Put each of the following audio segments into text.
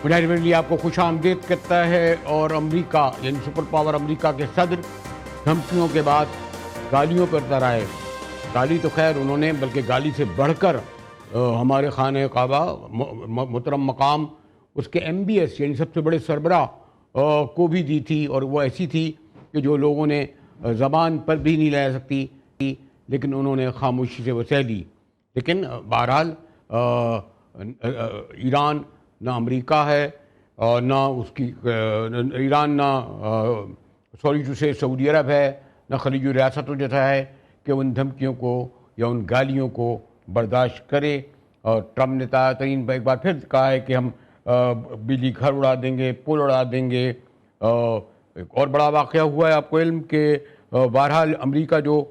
Directly آپ کو خوش آمدید کرتا ہے. اور امریکہ یعنی سپر پاور امریکہ کے صدر دھمکیوں کے بعد گالیوں پر اتر آئے. گالی تو خیر انہوں نے بلکہ گالی سے بڑھ کر ہمارے خانہ کعبہ محترم مقام اس کے MBS یعنی سب سے بڑے سربراہ کو بھی دی تھی, اور وہ ایسی تھی کہ جو لوگوں نے زبان پر بھی نہیں لا سکتی, لیکن انہوں نے خاموشی سے وہ سہ لی. لیکن بہرحال ایران نہ امریکہ ہے اور نہ اس کی ایران نہ سعودی عرب ہے, نہ خلیجی ریاستوں جیسا ہے کہ ان دھمکیوں کو یا ان گالیوں کو برداشت کرے. اور ٹرمپ نے تازہ ترین ایک بار پھر کہا ہے کہ ہم بجلی گھر اڑا دیں گے, پل اڑا دیں گے. ایک اور بڑا واقعہ ہوا ہے آپ کو علم کہ بہرحال امریکہ جو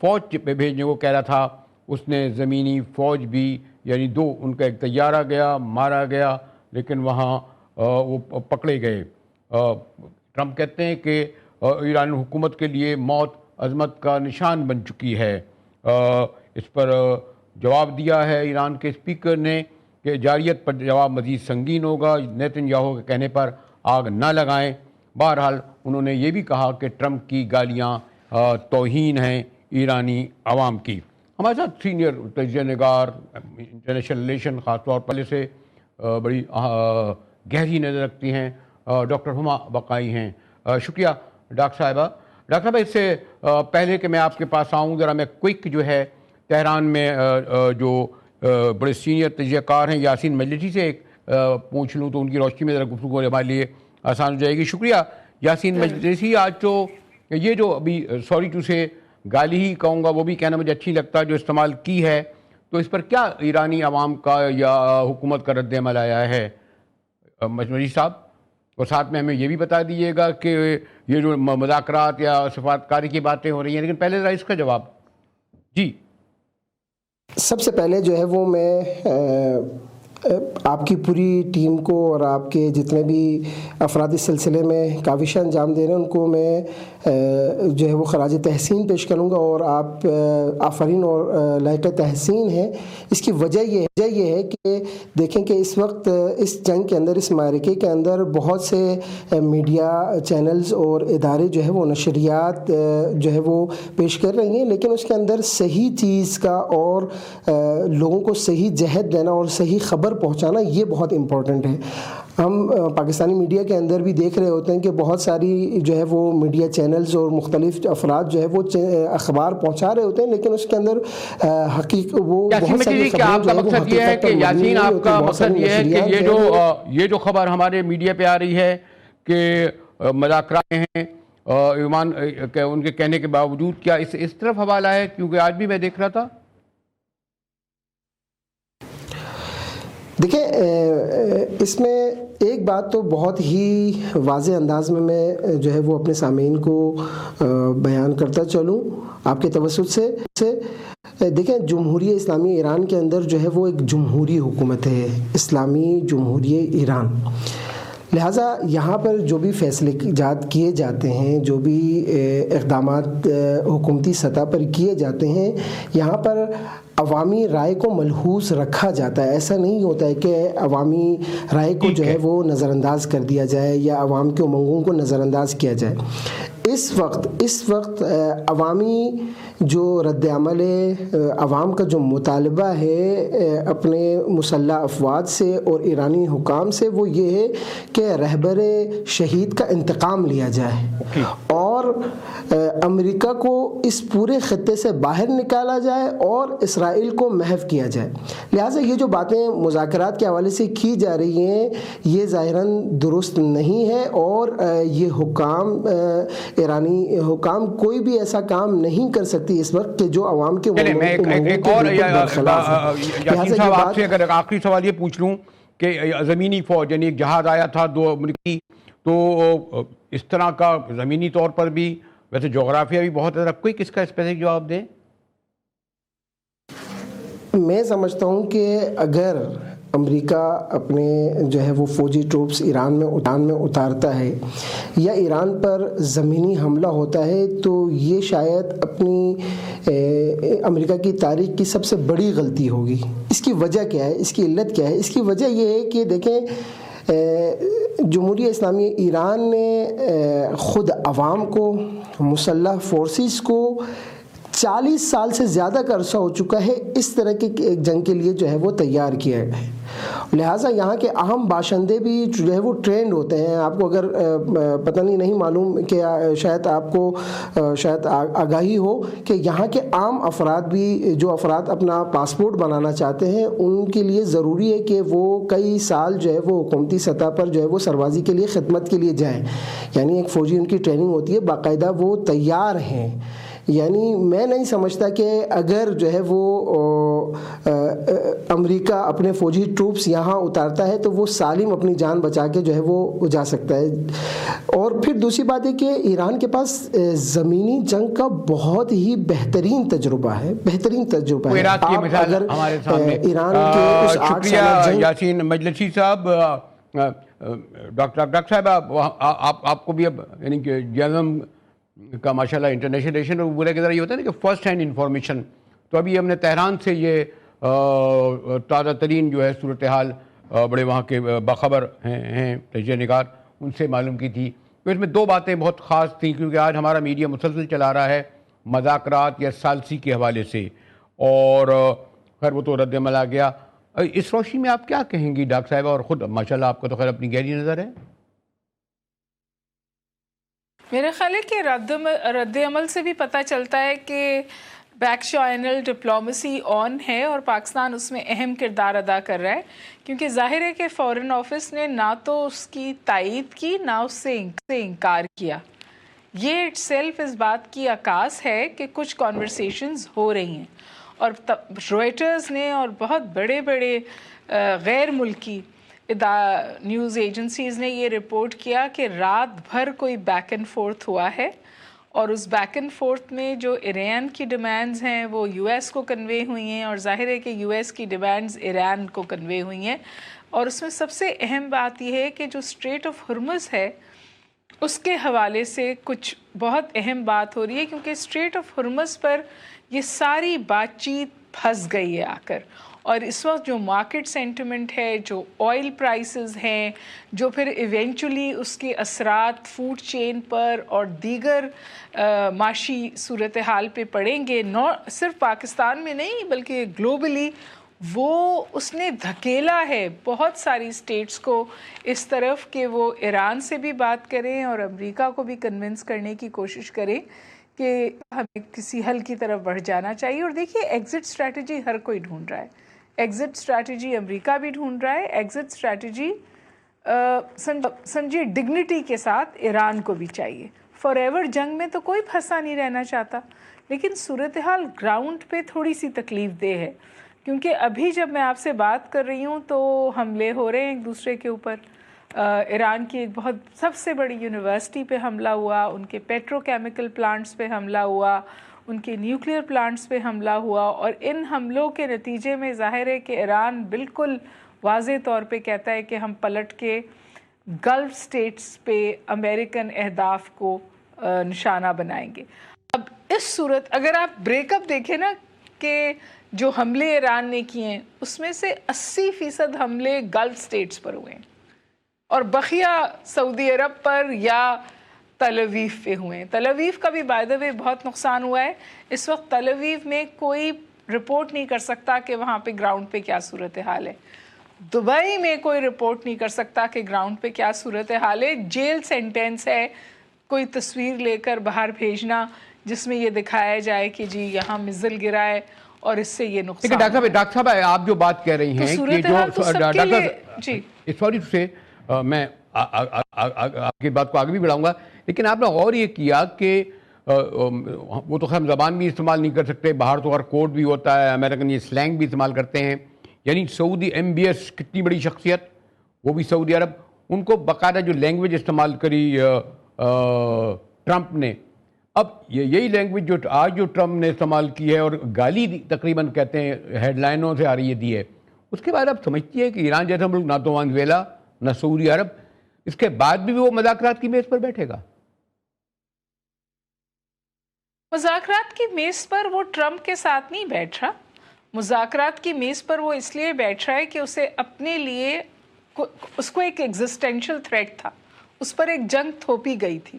فوج پہ بھیجنے کو کہہ رہا تھا, اس نے زمینی فوج بھی یعنی 2 ان کا ایک طیارہ گیا, مارا گیا, لیکن وہاں وہ پکڑے گئے. ٹرمپ کہتے ہیں کہ ایرانی حکومت کے لیے موت عظمت کا نشان بن چکی ہے. اس پر جواب دیا ہے ایران کے اسپیکر نے کہ جارحیت پر جواب مزید سنگین ہوگا, نیتن یاہو کے کہنے پر آگ نہ لگائیں. بہرحال انہوں نے یہ بھی کہا کہ ٹرمپ کی گالیاں توہین ہیں ایرانی عوام کی. ہمارے ساتھ سینئر تجزیہ نگار انٹرنیشنل ریلیشن خاص طور پر سے بڑی گہری نظر رکھتی ہیں ڈاکٹر ہما بقائی ہیں. شکریہ ڈاکٹر صاحبہ. ڈاکٹر صاحب اس سے پہلے کہ میں آپ کے پاس آؤں, ذرا میں کوئک جو ہے تہران میں جو بڑے سینئر تجزیہ کار ہیں یاسین مجلسی سے ایک پوچھ لوں تو ان کی روشنی میں ذرا گفتگو ہمارے لیے آسان ہو جائے گی. شکریہ یاسین مجلسی. آج تو یہ جو ابھی سوری ٹو سے گالی ہی کہوں گا, وہ بھی کہنا مجھے اچھی لگتا ہے جو استعمال کی ہے, تو اس پر کیا ایرانی عوام کا یا حکومت کا رد عمل آیا ہے مجلسی صاحب؟ اور ساتھ میں ہمیں یہ بھی بتا دیجیے گا کہ یہ جو مذاکرات یا سفارتکاری کی باتیں ہو رہی ہیں, لیکن پہلے ذرا اس کا جواب. جی سب سے پہلے جو ہے وہ میں آپ کی پوری ٹیم کو اور آپ کے جتنے بھی افراد اس سلسلے میں کاوشیں انجام دے رہے ہیں ان کو میں جو ہے وہ خراج تحسین پیش کروں گا. اور آپ آفرین اور لائق تحسین ہیں. اس کی وجہ یہ ہے کہ دیکھیں کہ اس وقت اس جنگ کے اندر, اس معرکے کے اندر بہت سے میڈیا چینلز اور ادارے جو ہے وہ نشریات جو ہے وہ پیش کر رہی ہیں, لیکن اس کے اندر صحیح چیز کا اور لوگوں کو صحیح جہت دینا اور صحیح خبر پہنچانا یہ بہت امپورٹنٹ ہے. ہم پاکستانی میڈیا کے اندر بھی دیکھ رہے ہوتے ہیں کہ بہت ساری جو ہے وہ میڈیا چینلز اور مختلف افراد جو ہے وہ اخبار پہنچا رہے ہوتے ہیں, لیکن اس کے اندر وہ بہت ساری آپ کا مقصد یہ ہے کہ یاسین آپ کا مقصد یہ ہے کہ یہ جو خبر ہمارے میڈیا پہ آ رہی ہے کہ مذاکرات ہیں ایمان ان کے کہنے کے باوجود, کیا اس طرف حوالہ ہے؟ کیونکہ آج بھی میں دیکھ رہا تھا. دیکھیں اس میں ایک بات تو بہت ہی واضح انداز میں جو ہے وہ اپنے سامعین کو بیان کرتا چلوں آپ کے توسط سے. دیکھیں جمہوریہ اسلامی ایران کے اندر جو ہے وہ ایک جمہوری حکومت ہے, اسلامی جمہوریہ ایران. لہٰذا یہاں پر جو بھی فیصلے جات کیے جاتے ہیں, جو بھی اقدامات حکومتی سطح پر کیے جاتے ہیں, یہاں پر عوامی رائے کو ملحوظ رکھا جاتا ہے. ایسا نہیں ہوتا ہے کہ عوامی رائے کو جو ہے وہ نظر انداز کر دیا جائے یا عوام کے امنگوں کو نظر انداز کیا جائے. اس وقت عوامی جو رد عمل ہے, عوام کا جو مطالبہ ہے اپنے مسلح افواج سے اور ایرانی حکام سے, وہ یہ ہے کہ رہبر شہید کا انتقام لیا جائے اور امریکہ کو اس پورے خطے سے باہر نکالا جائے اور اسرائیل کو محو کیا جائے. لہٰذا یہ جو باتیں مذاکرات کے حوالے سے کی جا رہی ہیں یہ ظاہراً درست نہیں ہے, اور یہ حکام ایرانی حکام کوئی بھی ایسا کام نہیں کر سکتی اس وقت کہ جو عوام کے آپ سے اگر آخری سوال یہ پوچھ لوں کہ زمینی فوج یعنی ایک جہاز آیا تھا 2 امریکی, تو اس طرح کا زمینی طور پر بھی ویسے جغرافیہ بھی بہت ہے, کوئی کس کا اسپیسیفک جواب دیں؟ میں سمجھتا ہوں کہ اگر امریکہ اپنے جو ہے وہ فوجی ٹروپس ایران میں اتارتا ہے یا ایران پر زمینی حملہ ہوتا ہے, تو یہ شاید اپنی امریکہ کی تاریخ کی سب سے بڑی غلطی ہوگی. اس کی وجہ کیا ہے, اس کی علت کیا ہے؟ اس کی وجہ یہ ہے کہ دیکھیں جمہوریہ اسلامی ایران نے خود عوام کو، مسلح فورسز کو 40 سال سے زیادہ کا عرصہ ہو چکا ہے اس طرح کی ایک جنگ کے لیے جو ہے وہ تیار کیا ہے. لہٰذا یہاں کے اہم باشندے بھی جو ہے وہ ٹرینڈ ہوتے ہیں. آپ کو اگر پتہ نہیں معلوم کہ شاید آپ کو شاید آگاہی ہو کہ یہاں کے عام افراد بھی، جو افراد اپنا پاسپورٹ بنانا چاہتے ہیں، ان کے لیے ضروری ہے کہ وہ کئی سال جو ہے وہ حکومتی سطح پر جو ہے وہ سربازی کے لیے خدمت کے لیے جائیں. یعنی ایک فوجی ان کی ٹریننگ ہوتی ہے، باقاعدہ وہ تیار ہیں. یعنی میں نہیں سمجھتا کہ اگر جو ہے وہ امریکہ اپنے فوجی ٹروپس یہاں اتارتا ہے تو وہ سالم اپنی جان بچا کے جو ہے وہ جا سکتا ہے. اور پھر دوسری بات ہے کہ ایران کے پاس زمینی جنگ کا بہت ہی بہترین تجربہ ہے، بہترین تجربہ ہے. عراق کی مثال ہمارے سامنے. ایران کے اس 8 سالہ جنگ. یاسین مجلسی صاحب، ڈاکٹر صاحب، آپ کو بھی اب یعنی کہ جرنلزم کا ماشاءاللہ انٹرنیشنل ریلیشن بولے کے ذرا یہ ہوتا ہے نا کہ فرسٹ ہینڈ انفارمیشن. تو ابھی ہم نے تہران سے یہ تازہ ترین جو ہے صورتحال بڑے وہاں کے باخبر ہیں تجزیہ نگار، ان سے معلوم کی تھی. تو اس میں 2 باتیں بہت خاص تھیں، کیونکہ آج ہمارا میڈیا مسلسل چلا رہا ہے مذاکرات یا ثالثی کے حوالے سے، اور خیر وہ تو رد عمل آ گیا. اس روشنی میں آپ کیا کہیں گی ڈاکٹر صاحبہ؟ اور خود ماشاءاللہ آپ کو تو خیر اپنی گہری نظر ہے. میرا خیال ہے کہ رد عمل سے بھی پتہ چلتا ہے کہ بیک چینل ڈپلومیسی آن ہے اور پاکستان اس میں اہم کردار ادا کر رہا ہے، کیونکہ ظاہر ہے کہ فارن آفس نے نہ تو اس کی تائید کی، نہ اس سے انکار کیا. یہ اٹ سیلف اس بات کی عکاس ہے کہ کچھ کانورسیشنز ہو رہی ہیں. اور روئٹرز نے اور بہت بڑے بڑے غیر ملکی نیوز ایجنسیز نے یہ رپورٹ کیا کہ رات بھر کوئی بیک اینڈ فورتھ ہوا ہے، اور اس بیک اینڈ فورتھ میں جو ایران کی ڈیمانڈز ہیں وہ یو ایس کو کنوے ہوئی ہیں، اور ظاہر ہے کہ یو ایس کی ڈیمانڈز ایران کو کنوے ہوئی ہیں. اور اس میں سب سے اہم بات یہ ہے کہ جو اسٹریٹ آف ہرمز ہے اس کے حوالے سے کچھ بہت اہم بات ہو رہی ہے، کیونکہ اسٹریٹ آف ہرمز پر یہ ساری بات چیت پھنس گئی ہے آ کر. اور اس وقت جو مارکیٹ سینٹیمنٹ ہے، جو آئل پرائسز ہیں، جو پھر ایونچولی اس کے اثرات فوڈ چین پر اور دیگر معاشی صورتحال پہ پڑیں گے، صرف پاکستان میں نہیں بلکہ گلوبلی، وہ اس نے دھکیلا ہے بہت ساری اسٹیٹس کو اس طرف کہ وہ ایران سے بھی بات کریں اور امریکہ کو بھی کنونس کرنے کی کوشش کریں کہ ہمیں کسی حل کی طرف بڑھ جانا چاہیے. اور دیکھیے ایگزٹ اسٹریٹجی ہر کوئی ڈھونڈ رہا ہے. ایگزٹ اسٹریٹجی امریکہ بھی ڈھونڈ رہا ہے. ایگزٹ اسٹریٹجی سمجھیے ڈگنیٹی کے ساتھ ایران کو بھی چاہیے. فار ایور جنگ میں تو کوئی پھنسا نہیں رہنا چاہتا، لیکن صورتحال گراؤنڈ پہ تھوڑی سی تکلیف دہ ہے، کیونکہ ابھی جب میں آپ سے بات کر رہی ہوں تو حملے ہو رہے ہیں ایک دوسرے کے اوپر. ایران کی ایک بہت سب سے بڑی یونیورسٹی پہ حملہ ہوا، ان کے پیٹرو کیمیکل پلانٹس پہ حملہ ہوا، ان کے نیوکلیئر پلانٹس پہ حملہ ہوا. اور ان حملوں کے نتیجے میں ظاہر ہے کہ ایران بالکل واضح طور پہ کہتا ہے کہ ہم پلٹ کے گلف سٹیٹس پہ امریکن اہداف کو نشانہ بنائیں گے. اب اس صورت اگر آپ بریک اپ دیکھیں نا کہ جو حملے ایران نے کیے ہیں اس میں سے 80% حملے گلف سٹیٹس پر ہوئے ہیں، اور بقیہ سعودی عرب پر یا تل اویو پہ ہوئے ہیں. تل اویو کا بھی بائی دا وے بہت نقصان ہوا ہے. اس وقت تل اویو میں کوئی رپورٹ نہیں کر سکتا کہ وہاں پہ گراؤنڈ پہ کیا صورتحال ہے. دبئی میں کوئی رپورٹ نہیں کر سکتا کہ گراؤنڈ پہ کیا صورتحال ہے. جیل سینٹینس ہے کوئی تصویر لے کر باہر بھیجنا جس میں یہ دکھایا جائے کہ جی یہاں مزل گرا ہے اور اس سے یہ نقصان. ڈاکٹر صاحب آپ جو بات کہہ رہی ہیں کہ سوری سے میں آپ کی بات کو آگے بھی بڑھاؤں گا، لیکن آپ نے غور یہ کیا کہ وہ تو خیر زبان بھی استعمال نہیں کر سکتے، باہر تو ہر کوڈ بھی ہوتا ہے، امریکن یہ سلینگ بھی استعمال کرتے ہیں. یعنی سعودی ایم بی ایس کتنی بڑی شخصیت، وہ بھی سعودی عرب، ان کو باقاعدہ جو لینگویج استعمال کری ٹرمپ نے، اب یہی لینگویج جو آج جو ٹرمپ نے استعمال کی ہے اور گالی تقریباً کہتے ہیں ہیڈ لائنوں سے آ رہی ہے دی ہے، اس کے بعد آپ سمجھتی ہے کہ ایران جیسا ملک نہ تو وینزویلا نہ سعودی عرب، اس کے بعد بھی وہ مذاکرات کی میز پر بیٹھے گا؟ مذاکرات کی میز پر وہ ٹرمپ کے ساتھ نہیں بیٹھ رہا. مذاکرات کی میز پر وہ اس لیے بیٹھ رہا ہے کہ اسے اپنے لیے اس کو ایک ایگزسٹینشل تھریٹ تھا, اس پر ایک جنگ تھوپی گئی تھی,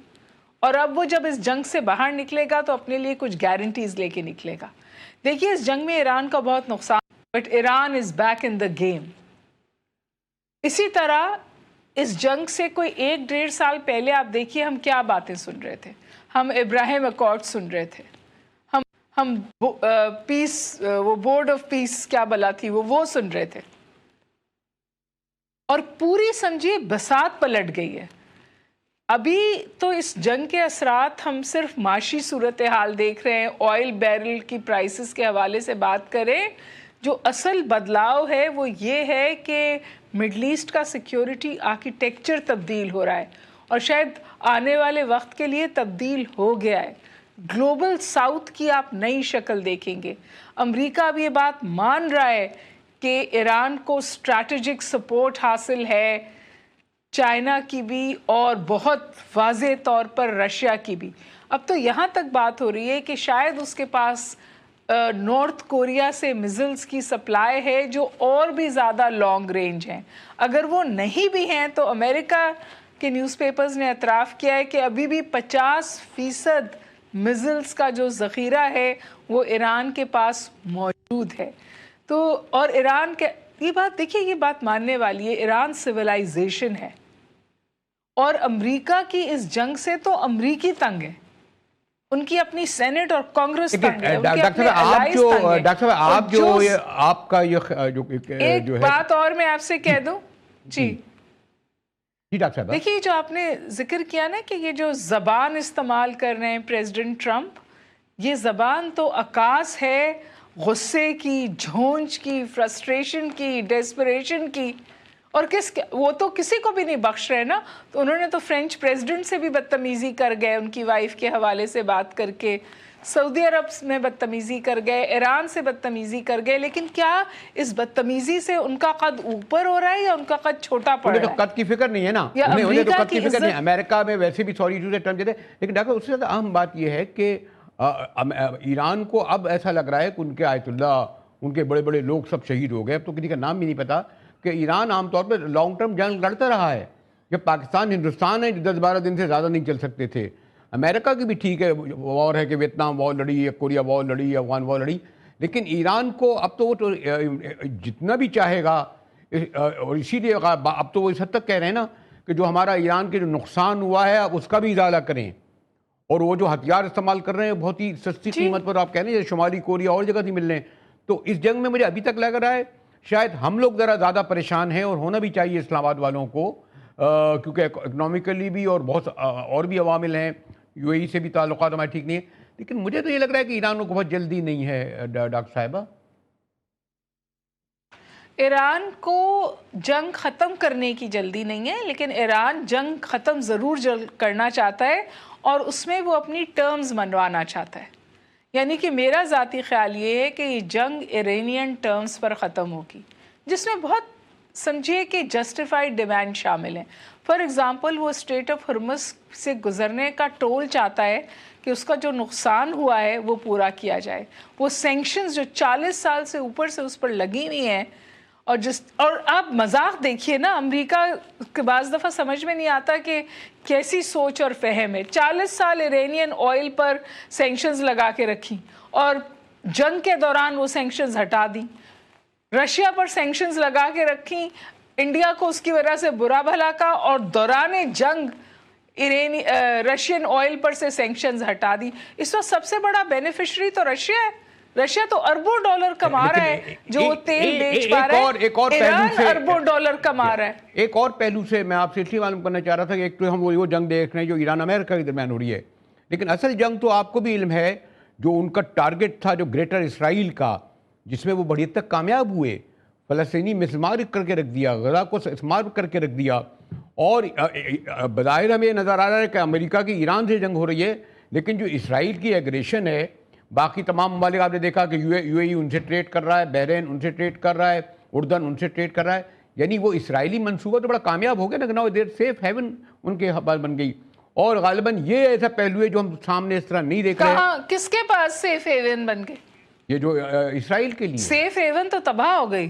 اور اب وہ جب اس جنگ سے باہر نکلے گا تو اپنے لیے کچھ گارنٹیز لے کے نکلے گا. دیکھیے اس جنگ میں ایران کا بہت نقصان, but Iran is back in the game. اسی طرح اس جنگ سے کوئی 1-1.5 سال پہلے آپ دیکھیے ہم کیا باتیں سن رہے تھے. ہم ابراہیم اکارڈ سن رہے تھے, ہم پیس, وہ بورڈ آف پیس کیا بلا تھی وہ سن رہے تھے, اور پوری سمجھیے بساط پلٹ گئی ہے. ابھی تو اس جنگ کے اثرات ہم صرف معاشی صورتحال دیکھ رہے ہیں, آئل بیرل کی پرائسز کے حوالے سے بات کریں. جو اصل بدلاؤ ہے وہ یہ ہے کہ مڈل ایسٹ کا سیکیورٹی آرکیٹیکچر تبدیل ہو رہا ہے, اور شاید آنے والے وقت کے لیے تبدیل ہو گیا ہے. گلوبل ساؤتھ کی آپ نئی شکل دیکھیں گے. امریکہ اب یہ بات مان رہا ہے کہ ایران کو اسٹریٹجک سپورٹ حاصل ہے, چائنا کی بھی اور بہت واضح طور پر رشیا کی بھی. اب تو یہاں تک بات ہو رہی ہے کہ شاید اس کے پاس نارتھ کوریا سے میزلز کی سپلائی ہے جو اور بھی زیادہ لانگ رینج ہیں. اگر وہ نہیں بھی ہیں تو امریکہ کے نیوز پیپرز نے اعتراف کیا ہے کہ ابھی بھی 50% میزلز کا جو ذخیرہ ہے وہ ایران کے پاس موجود ہے. تو اور ایران کے یہ بات دیکھیے, یہ بات ماننے والی ہے, ایران سویلائزیشن ہے, اور امریکہ کی اس جنگ سے تو امریکی تنگ ہے, ان کی اپنی سینٹ اور کانگریس تنگ ہے, ڈاکٹر صاحب آپ جو آپ کا یہ ایک بات اور میں آپ سے کہہ دوں جی ڈاکٹر صاحب دیکھیے, جو آپ نے ذکر کیا نا کہ یہ جو زبان استعمال کر رہے ہیں پریزیڈنٹ ٹرمپ, یہ زبان تو عکاس ہے غصے کی, جھونچ کی, فرسٹریشن کی, ڈیسپریشن کی, اور وہ تو کسی کو بھی نہیں بخش رہے نا. تو انہوں نے تو فرینچ پریزیڈنٹ سے بھی بدتمیزی کر گئے ان کی وائف کے حوالے سے بات کر کے, سعودی عرب میں بدتمیزی کر گئے, ایران سے بدتمیزی کر گئے. لیکن کیا اس بدتمیزی سے ان کا قد اوپر ہو رہا ہے یا ان کا قد چھوٹا پڑ رہا ہے؟ قد کی فکر نہیں ہے نا, انہیں تو قد کی فکر نہیں. امریکہ میں ویسے بھی سوری ٹو سے ٹرمپ دیتے, لیکن ڈاکٹر اس سے زیادہ اہم بات یہ ہے کہ ایران کو اب ایسا لگ رہا ہے کہ ان کے آیت اللہ, ان کے بڑے بڑے لوگ سب شہید ہو گئے. اب تو کسی کا نام بھی نہیں پتا کہ ایران عام طور پہ لانگ ٹرم جنگ لڑتا رہا ہے. جب پاکستان ہندوستان ہے 10-12 دن سے زیادہ نہیں چل سکتے تھے. امریکہ کی بھی ٹھیک ہے وار ہے کہ ویتنام وار لڑی, یا کوریا وار لڑی, یا افغان وار لڑی, لیکن ایران کو اب تو وہ تو جتنا بھی چاہے گا, اور اسی لیے اب تو وہ اس حد تک کہہ رہے ہیں نا کہ جو ہمارا ایران کے جو نقصان ہوا ہے اس کا بھی ازالہ کریں, اور وہ جو ہتھیار استعمال کر رہے ہیں بہت ہی سستی قیمت پر, آپ کہہ رہے ہیں شمالی کوریا اور جگہ نہیں مل رہے ہیں. تو اس جنگ میں مجھے ابھی تک لگ رہا ہے شاید ہم لوگ ذرا زیادہ پریشان ہیں, اور ہونا بھی چاہیے اسلام آباد والوں کو, کیونکہ اکنامیکلی بھی اور بہت اور بھی عوامل ہیں, یو اے ای سے بھی تعلقات ہمارے ٹھیک نہیں ہیں. لیکن مجھے تو یہ لگ رہا ہے کہ ایران کو بہت جلدی نہیں ہے ڈاکٹر صاحبہ. ایران کو جنگ ختم کرنے کی جلدی نہیں ہے, لیکن ایران جنگ ختم ضرور کرنا چاہتا ہے, اور اس میں وہ اپنی ٹرمز منوانا چاہتا ہے. یعنی کہ میرا ذاتی خیال یہ ہے کہ یہ جنگ ایرانین ٹرمز پر ختم ہوگی, جس میں بہت سمجھیے کہ جسٹیفائڈ ڈیمانڈ شامل ہیں. فار ایگزامپل وہ اسٹریٹ آف ہرمز سے گزرنے کا ٹول چاہتا ہے کہ اس کا جو نقصان ہوا ہے وہ پورا کیا جائے. وہ سینکشنز جو 40 سال سے اوپر سے اس پر لگی ہوئی ہیں, اور آپ مذاق دیکھیے نا, امریکہ کے بعض دفعہ سمجھ میں نہیں آتا کہ کیسی سوچ اور فہم ہے. 40 سال ایرانین آئل پر سینکشنز لگا کے رکھی, اور جنگ کے دوران وہ سینکشنز ہٹا دی. رشیا پر سینکشنز لگا کے رکھی, انڈیا کو اس کی وجہ سے برا بھلا کا, اور دوران جنگ رشین آئل پر سے سینکشنز ہٹا دی. اس وقت سب سے بڑا بینیفیشری تو رشیا ہے. رشیا تو اربوں ڈالر کما رہا ہے جو تیل بیچ پا رہا ہے, ایران اربوں ڈالر کما رہا ہے. ایک اور پہلو سے میں آپ سے اس لیے معلوم کرنا چاہ رہا تھا کہ ایک تو ہم وہ جنگ دیکھ رہے ہیں جو ایران امریکہ کے درمیان ہو رہی ہے, لیکن اصل جنگ تو آپ کو بھی علم ہے جو ان کا ٹارگٹ تھا جو گریٹر اسرائیل کا, جس میں وہ بڑی حد تک کامیاب ہوئے. فلسطینی مسمار کر کے رکھ دیا, غزہ کو اسمار کر کے رکھ دیا, اور بظاہر ہمیں نظر آ رہا ہے کہ امریکہ کی ایران سے جنگ ہو رہی ہے, لیکن جو اسرائیل کی ایگریشن ہے, باقی تمام ممالک آپ نے دیکھا کہ یو اے ای ان سے ٹریڈ کر رہا ہے, بحرین ان سے ٹریڈ کر رہا ہے, اردن ان سے ٹریڈ کر رہا ہے, یعنی وہ اسرائیلی منصوبہ تو بڑا کامیاب ہو گیا نا, دیر سیف ہیون ان کے پاس بن گئی. اور غالباً یہ ایسا پہلو ہے جو ہم سامنے اس طرح نہیں دیکھ رہے ہیں. کس کے پاس سیف ہیون بن گئی؟ یہ جو اسرائیل کے لیے سیف ہیون تو تباہ ہو گئی.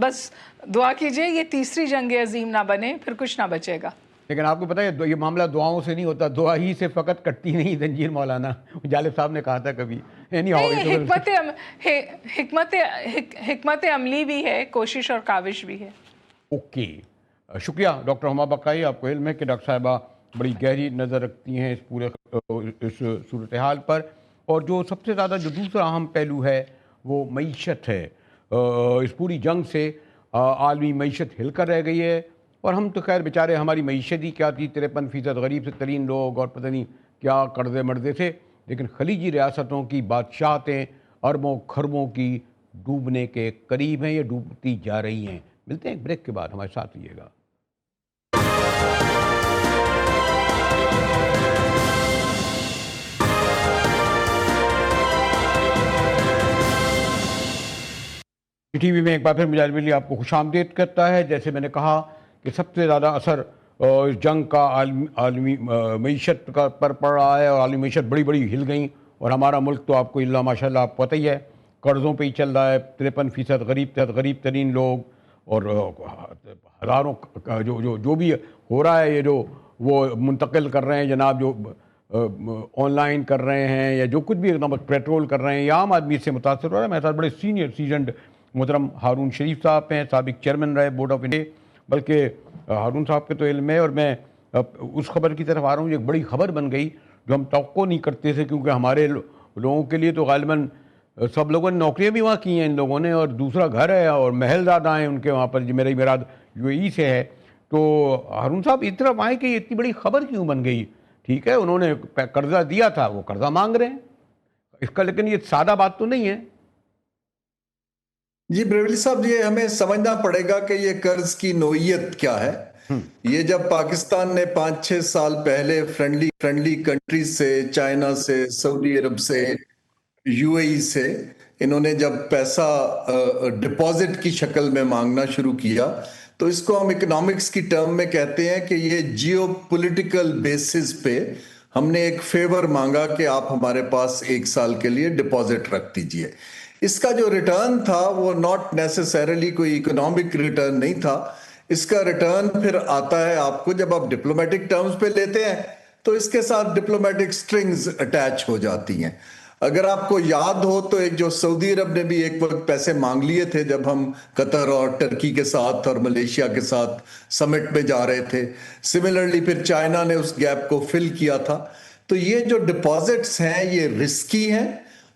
بس دعا کیجئے یہ تیسری جنگ عظیم نہ بنے، پھر کچھ نہ بچے گا. لیکن آپ کو پتہ ہے یہ معاملہ دعاؤں سے نہیں ہوتا، دعا ہی سے فقط کٹتی نہیں زنجیر مولانا. جالب صاحب نے کہا تھا کبھی. حکمت عملی بھی ہے، کوشش اور کاوش بھی ہے. اوکے، شکریہ ڈاکٹر ہما بقائی. آپ کو علم ہے کہ ڈاکٹر صاحبہ بڑی گہری نظر رکھتی ہیں اس پورے اس صورتحال پر. اور جو سب سے زیادہ جو دوسرا اہم پہلو ہے وہ معیشت ہے. اس پوری جنگ سے عالمی معیشت ہل کر رہ گئی ہے، اور ہم تو خیر بیچارے ہماری معیشت ہی کیا تھی، 53% غریب سے ترین لوگ اور پتہ نہیں کیا قرضے مرضے تھے. لیکن خلیجی ریاستوں کی بادشاہتیں اربوں خربوں کی ڈوبنے کے قریب ہیں، یہ ڈوبتی جا رہی ہیں. ملتے ہیں ایک بریک کے بعد، ہمارے ساتھ رہیے گا. ٹی وی میں ایک بار پھر مجاہد بلی آپ کو خوش آمدید کرتا ہے. جیسے میں نے کہا کہ سب سے زیادہ اثر اس جنگ کا عالمی معیشت کا پر پڑ رہا ہے، اور عالمی معیشت بڑی بڑی ہل گئیں. اور ہمارا ملک تو آپ کو اللہ ماشاء اللہ آپ کو پتہ ہی ہے قرضوں پہ ہی چل رہا ہے. 53% غریب ترین لوگ، اور ہزاروں جو بھی ہو رہا ہے، یہ جو وہ منتقل کر رہے ہیں جناب، جو آن لائن کر رہے ہیں یا جو کچھ بھی پیٹرول کر رہے ہیں، یا عام آدمی سے متاثر ہو رہا ہے. میرے ساتھ بڑے سیزنڈ محترم ہارون شریف صاحب ہیں، سابق چیئرمین رہے بورڈ آف انڈیا. بلکہ ہارون صاحب کے تو علم ہے، اور میں اس خبر کی طرف آ رہا ہوں. ایک بڑی خبر بن گئی جو ہم توقع نہیں کرتے تھے، کیونکہ ہمارے لوگوں کے لیے تو غالباً سب لوگوں نے نوکریاں بھی وہاں کی ہیں ان لوگوں نے، اور دوسرا گھر ہے اور محل زیادہ ہیں ان کے وہاں پر. میرا میراد UAE سے ہے. تو ہارون صاحب اس طرف آئے کہ یہ اتنی بڑی خبر کیوں بن گئی؟ ٹھیک ہے انہوں نے قرضہ دیا تھا، وہ قرضہ مانگ رہے ہیں اس کا، لیکن یہ سادہ بات تو نہیں ہے. جی بریولی صاحب، یہ ہمیں سمجھنا پڑے گا کہ یہ قرض کی نوعیت کیا ہے. یہ جب پاکستان نے 5-6 سال پہلے فرینڈلی کنٹریز سے، چائنا سے، سعودی عرب سے، UAE سے، انہوں نے جب پیسہ ڈپازٹ کی شکل میں مانگنا شروع کیا، تو اس کو ہم اکنامکس کی ٹرم میں کہتے ہیں کہ یہ جیو پولیٹیکل بیسس پہ ہم نے ایک فیور مانگا کہ آپ ہمارے پاس 1 سال کے لیے ڈپازٹ رکھ دیجئے. اس کا جو ریٹرن تھا وہ ناٹ نیسیسریلی کوئی اکنامک ریٹرن نہیں تھا. اس کا ریٹرن پھر آتا ہے آپ کو جب آپ ڈپلومیٹک ٹرمز پہ لیتے ہیں، تو اس کے ساتھ ڈپلومیٹک سٹرنگز اٹیچ ہو جاتی ہیں. اگر آپ کو یاد ہو تو ایک جو سعودی عرب نے بھی ایک وقت پیسے مانگ لیے تھے جب ہم قطر اور ٹرکی کے ساتھ اور ملیشیا کے ساتھ سمٹ میں جا رہے تھے. سملرلی پھر چائنا نے اس گیپ کو فل کیا تھا. تو یہ جو ڈپازٹس ہیں یہ رسکی ہیں،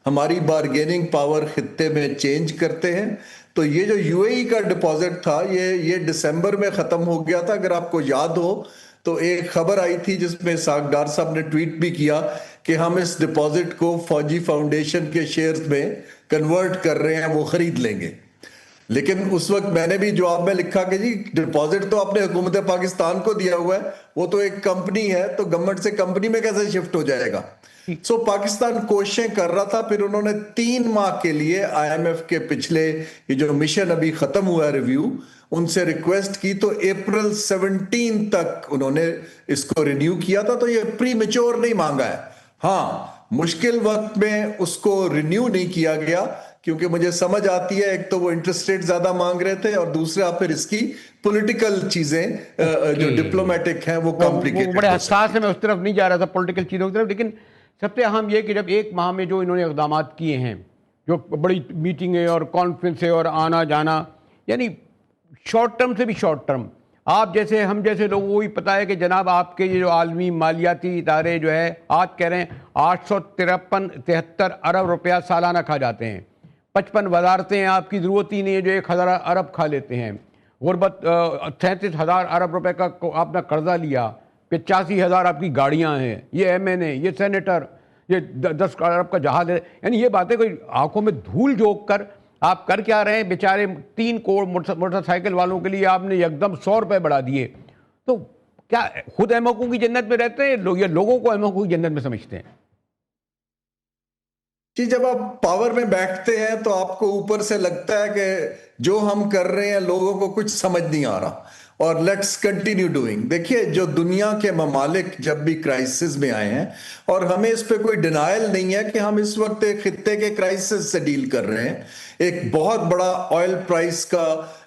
ہماری بارگیننگ پاور خطے میں چینج کرتے ہیں. تو یہ جو UAE کا ڈپازٹ تھا یہ دسمبر میں ختم ہو گیا تھا. اگر آپ کو یاد ہو تو ایک خبر آئی تھی جس میں اسحاق ڈار صاحب نے ٹویٹ بھی کیا کہ ہم اس ڈپازٹ کو فوجی فاؤنڈیشن کے شیئرز میں کنورٹ کر رہے ہیں، وہ خرید لیں گے. لیکن اس وقت میں نے بھی جواب میں لکھا کہ جی ڈپازٹ تو آپ نے حکومت پاکستان کو دیا ہوا ہے، وہ تو ایک کمپنی ہے، تو گورنمنٹ سے کمپنی میں کیسے شفٹ ہو جائے گا. سو پاکستان کوششیں کر رہا تھا. پھر انہوں نے 3 ماہ کے لیے IMF کے پچھلے یہ جو مشن ابھی ختم ہوا ہے ریویو، ان سے ریکویسٹ کی، تو اپریل 17 تک انہوں نے اس کو رینیو کیا تھا. تو یہ پری میچور نہیں مانگا ہے. ہاں مشکل وقت میں اس کو رینیو نہیں کیا گیا، کیونکہ مجھے سمجھ آتی ہے ایک تو وہ انٹرسٹ ریٹ زیادہ مانگ رہے تھے، اور دوسرا پھر اس کی پولیٹیکل چیزیں جو ڈپلومیٹک ہیں وہ کمپلیکیٹڈ. بڑے حساس ہے، میں اس طرف نہیں جا رہا تھا پولیٹیکل چیزوں کی طرف. لیکن سب سے اہم یہ کہ جب 1 ماہ میں جو انہوں نے اقدامات کیے ہیں، جو بڑی میٹنگیں اور کانفرنسیں اور آنا جانا، یعنی شارٹ ٹرم سے بھی شارٹ ٹرم، آپ جیسے ہم جیسے لوگوں کو بھی پتہ ہے کہ جناب آپ کے یہ جو عالمی مالیاتی ادارے جو ہے آج کہہ رہے ہیں 873 ارب روپیہ سالانہ کھا جاتے ہیں. 55 وزارتیں ہیں، آپ کی ضرورت ہی نہیں ہے جو 1000 ارب کھا لیتے ہیں. غربت 37,000 ارب روپے کا آپ نے قرضہ لیا، 85,000 آپ کی گاڑیاں ہیں، یہ MNA، یہ سینیٹر، یہ 10 ارب کا جہاز ہے. یعنی یہ باتیں کوئی آنکھوں میں دھول جھونک کر آپ کر کیا رہے ہیں؟ بیچارے 3 کروڑ موٹر سائیکل والوں کے لیے آپ نے یکدم 100 روپے بڑھا دیے. تو کیا خود احمقوں کی جنت میں رہتے ہیں لوگ، یا لوگوں کو احمقوں کی جنت میں سمجھتے ہیں؟ جی جب آپ پاور میں بیٹھتے ہیں تو آپ کو اوپر سے لگتا ہے کہ جو ہم کر رہے ہیں لوگوں کو کچھ سمجھ نہیں آ رہا، اور لیٹس کنٹینیو ڈوئنگ. دیکھیے جو دنیا کے ممالک جب بھی کرائسس میں آئے ہیں، اور ہمیں اس پہ کوئی ڈینائل نہیں ہے کہ ہم اس وقت ایک خطے کے کرائسس سے ڈیل کر رہے ہیں. ایک بہت بڑا آئل پرائس کا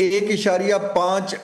1.5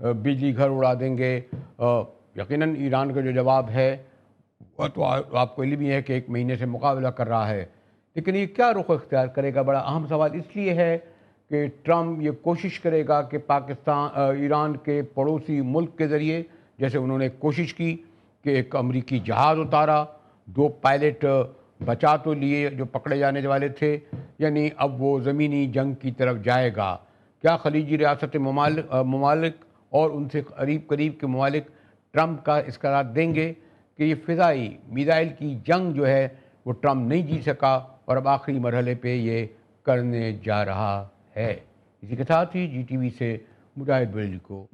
بجلی گھر اڑا دیں گے. یقیناً ایران کا جو جواب ہے وہ تو آپ کو علم ہی ہے کہ 1 مہینے سے مقابلہ کر رہا ہے. لیکن یہ کیا رخ اختیار کرے گا؟ بڑا اہم سوال اس لیے ہے کہ ٹرمپ یہ کوشش کرے گا کہ ایران کے پڑوسی ملک کے ذریعے، جیسے انہوں نے کوشش کی کہ ایک امریکی جہاز اتارا، 2 پائلٹ بچا تو لیے جو پکڑے جانے والے تھے، یعنی اب وہ زمینی جنگ کی طرف جائے گا. کیا خلیجی ریاست ممالک اور ان سے قریب کے ممالک ٹرمپ کا اس قرار دیں گے کہ یہ فضائی میزائل کی جنگ جو ہے وہ ٹرمپ نہیں جیت سکا اور اب آخری مرحلے پہ یہ کرنے جا رہا ہے؟ اسی کے ساتھ ہی GTV سے مجاہد بریلوی کو